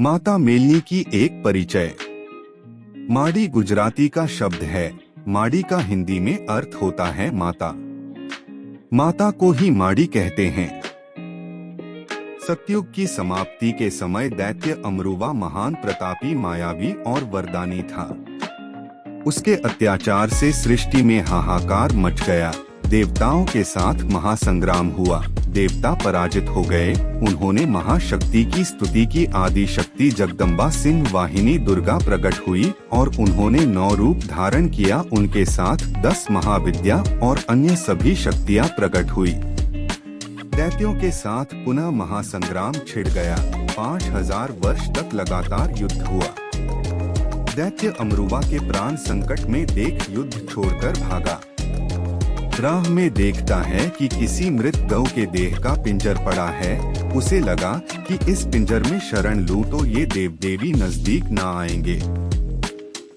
माता मेलनी की एक परिचय। माड़ी गुजराती का शब्द है। माड़ी का हिंदी में अर्थ होता है माता। माता को ही माड़ी कहते हैं। सतयुग की समाप्ति के समय दैत्य अमरुवा महान प्रतापी, मायावी और वरदानी था। उसके अत्याचार से सृष्टि में हाहाकार मच गया। देवताओं के साथ महासंग्राम हुआ। देवता पराजित हो गए। उन्होंने महाशक्ति की स्तुति की। आदि शक्ति जगदम्बा सिंह वाहिनी दुर्गा प्रकट हुई और उन्होंने 9 रूप धारण किया। उनके साथ 10 महाविद्या और अन्य सभी शक्तियां प्रकट हुई। दैत्यों के साथ पुनः महासंग्राम छिड़ गया। 5000 वर्ष तक लगातार युद्ध हुआ। दैत्य अमरुवा के प्राण संकट में देख युद्ध छोड़कर भागा। राह में देखता है कि किसी मृत गौ के देह का पिंजर पड़ा है। उसे लगा कि इस पिंजर में शरण लूं तो ये देव देवी नजदीक ना आएंगे।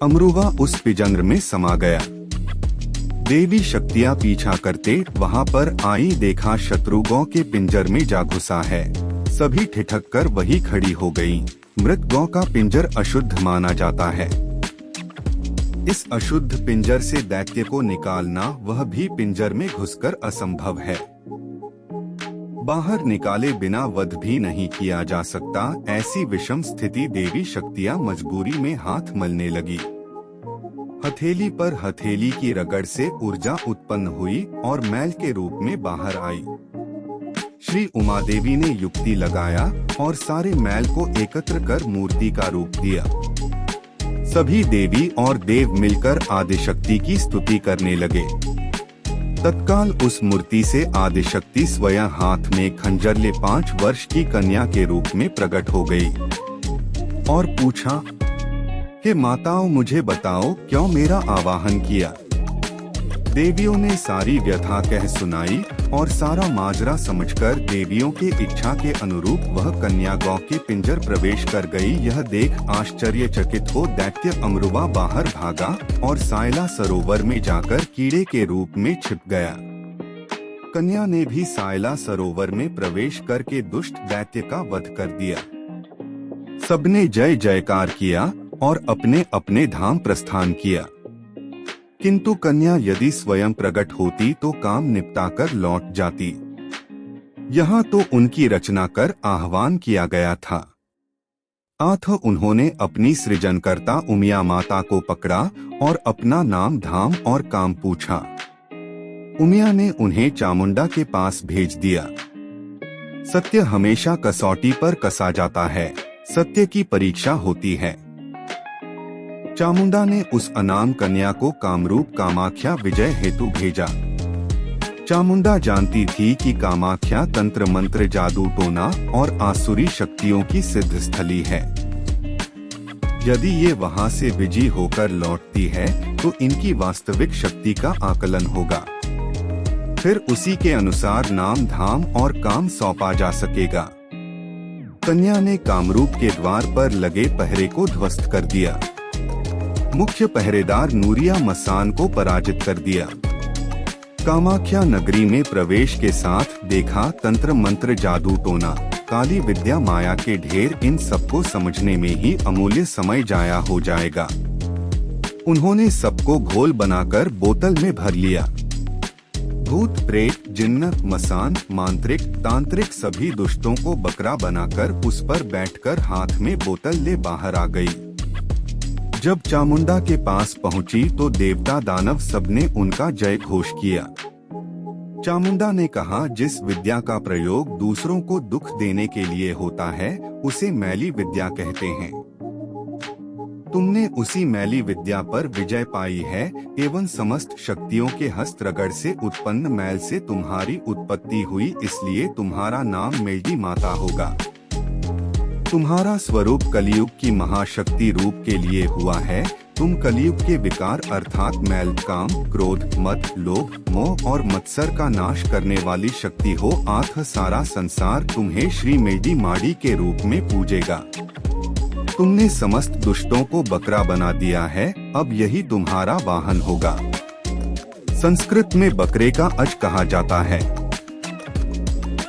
अमरुवा उस पिंजर में समा गया। देवी शक्तियां पीछा करते वहां पर आई। देखा शत्रु गौ के पिंजर में जा घुसा है। सभी ठिठक कर वही खड़ी हो गयी। मृत गौ का पिंजर अशुद्ध माना जाता है। इस अशुद्ध पिंजर से दैत्य को निकालना, वह भी पिंजर में घुसकर, असंभव है। बाहर निकाले बिना वध भी नहीं किया जा सकता। ऐसी विषम स्थिति देवी शक्तियां मजबूरी में हाथ मलने लगी। हथेली पर हथेली की रगड़ से ऊर्जा उत्पन्न हुई और मैल के रूप में बाहर आई। श्री उमा देवी ने युक्ति लगाया और सारे मैल को एकत्र कर मूर्ति का रूप दिया। सभी देवी और देव मिलकर आदिशक्ति की स्तुति करने लगे। तत्काल उस मूर्ति से आदिशक्ति स्वयं हाथ में खंजर ले 5 वर्ष की कन्या के रूप में प्रकट हो गई और पूछा, हे माताओं, मुझे बताओ क्यों मेरा आवाहन किया। देवियों ने सारी व्यथा कह सुनाई और सारा माजरा समझकर देवियों की इच्छा के अनुरूप वह कन्या गौ के पिंजर प्रवेश कर गई। यह देख आश्चर्यचकित हो दैत्य अमरुवा बाहर भागा और सायला सरोवर में जाकर कीड़े के रूप में छिप गया। कन्या ने भी सायला सरोवर में प्रवेश करके दुष्ट दैत्य का वध कर दिया। सबने जय जयकार किया और अपने अपने धाम प्रस्थान किया। किंतु कन्या यदि स्वयं प्रकट होती तो काम निपटाकर लौट जाती। यहाँ तो उनकी रचना कर आह्वान किया गया था। अतः उन्होंने अपनी सृजनकर्ता उमिया माता को पकड़ा और अपना नाम, धाम और काम पूछा। उमिया ने उन्हें चामुंडा के पास भेज दिया। सत्य हमेशा कसौटी पर कसा जाता है। सत्य की परीक्षा होती है। चामुंडा ने उस अनाम कन्या को कामरूप कामाख्या विजय हेतु भेजा। चामुंडा जानती थी कि कामाख्या तंत्र मंत्र, जादू टोना और आसुरी शक्तियों की सिद्ध स्थली है। यदि ये वहां से विजयी होकर लौटती है तो इनकी वास्तविक शक्ति का आकलन होगा। फिर उसी के अनुसार नाम, धाम और काम सौंपा जा सकेगा। कन्या ने कामरूप के द्वार पर लगे पहरे को ध्वस्त कर दिया। मुख्य पहरेदार नूरिया मसान को पराजित कर दिया। कामाख्या नगरी में प्रवेश के साथ देखा तंत्र मंत्र, जादू टोना, काली विद्या, माया के ढेर। इन सबको समझने में ही अमूल्य समय जाया हो जाएगा। उन्होंने सबको घोल बनाकर बोतल में भर लिया। भूत, प्रेत, जिन्न, मसान, मांत्रिक, तांत्रिक सभी दुष्टों को बकरा बनाकर उस पर बैठकर हाथ में बोतल ले बाहर आ गई। जब चामुंडा के पास पहुंची तो देवता दानव सबने उनका जय घोष किया। चामुंडा ने कहा, जिस विद्या का प्रयोग दूसरों को दुख देने के लिए होता है उसे मैली विद्या कहते हैं। तुमने उसी मैली विद्या पर विजय पाई है एवं समस्त शक्तियों के हस्त रगड़ से उत्पन्न मैल से तुम्हारी उत्पत्ति हुई, इसलिए तुम्हारा नाम मेलडी माता होगा। तुम्हारा स्वरूप कलियुग की महाशक्ति रूप के लिए हुआ है। तुम कलियुग के विकार अर्थात मैल, काम, क्रोध, मद, लोभ, मोह और मत्सर का नाश करने वाली शक्ति हो। आथ सारा संसार तुम्हें श्री मेलडी माड़ी के रूप में पूजेगा। तुमने समस्त दुष्टों को बकरा बना दिया है। अब यही तुम्हारा वाहन होगा। संस्कृत में बकरे का अज कहा जाता है।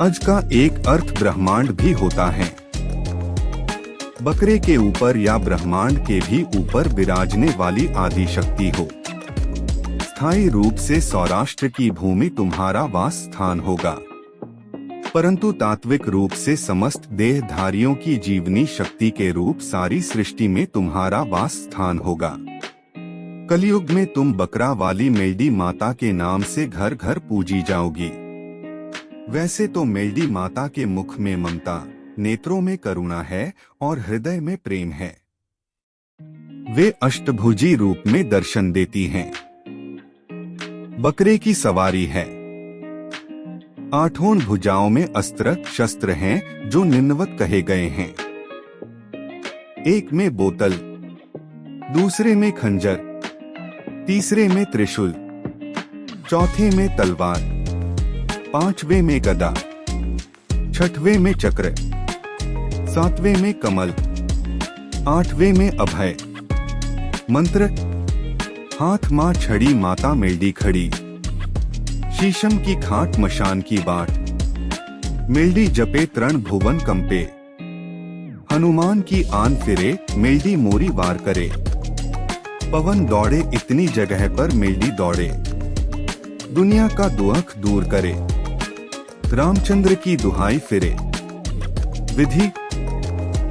अज का एक अर्थ ब्रह्मांड भी होता है। बकरे के ऊपर या ब्रह्मांड के भी ऊपर विराजने वाली आदि शक्ति हो। स्थायी रूप से सौराष्ट्र की भूमि तुम्हारा वास स्थान होगा, परंतु तात्विक रूप से समस्त देहधारियों की जीवनी शक्ति के रूप सारी सृष्टि में तुम्हारा वास स्थान होगा। कलयुग में तुम बकरा वाली मेलडी माता के नाम से घर घर पूजी जाओगी। वैसे तो मेलडी माता के मुख में ममता, नेत्रों में करुणा है और हृदय में प्रेम है। वे अष्टभुजी रूप में दर्शन देती हैं। बकरे की सवारी है। 8 भुजाओं में अस्त्र शस्त्र हैं जो निन्नवत कहे गए हैं। एक में बोतल, दूसरे में खंजर, तीसरे में त्रिशूल, चौथे में तलवार, 5वें में गदा, 6वें में चक्र, 7वें में कमल, 8वें में अभय। मंत्र: हाथ मां छड़ी माता मेलडी खड़ी, शीशम की खाट मशान की बाट, मेलडी जपे तरण भुवन कंपे, हनुमान की आन फिरे मेलडी मोरी वार करे, पवन दौड़े इतनी जगह पर मेलडी दौड़े, दुनिया का दुख दूर करे, रामचंद्र की दुहाई फिरे। विधि: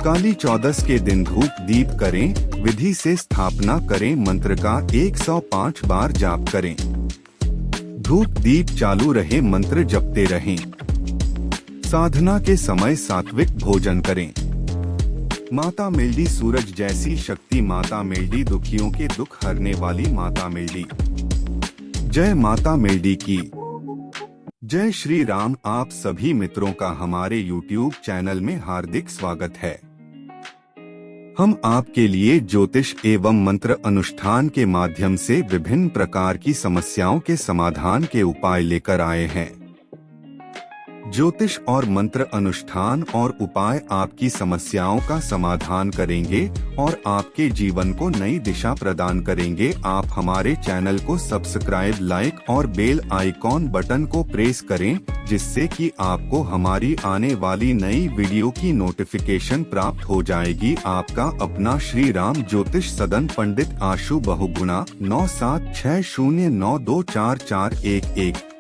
काली चौदस के दिन धूप दीप करें, विधि से स्थापना करें, मंत्र का 105 बार जाप करें, धूप दीप चालू रहे, मंत्र जपते रहें। साधना के समय सात्विक भोजन करें। माता मेलडी सूरज जैसी शक्ति, माता मेलडी दुखियों के दुख हरने वाली माता मेलडी। जय माता मेलडी की जय। श्री राम। आप सभी मित्रों का हमारे YouTube चैनल में हार्दिक स्वागत है। हम आपके लिए ज्योतिष एवं मंत्र अनुष्ठान के माध्यम से विभिन्न प्रकार की समस्याओं के समाधान के उपाय लेकर आए हैं। ज्योतिष और मंत्र अनुष्ठान और उपाय आपकी समस्याओं का समाधान करेंगे और आपके जीवन को नई दिशा प्रदान करेंगे। आप हमारे चैनल को सब्सक्राइब, लाइक और बेल आइकॉन बटन को प्रेस करें, जिससे कि आपको हमारी आने वाली नई वीडियो की नोटिफिकेशन प्राप्त हो जाएगी। आपका अपना श्री राम ज्योतिष सदन, पंडित आशु बहुगुणा, 9760924411।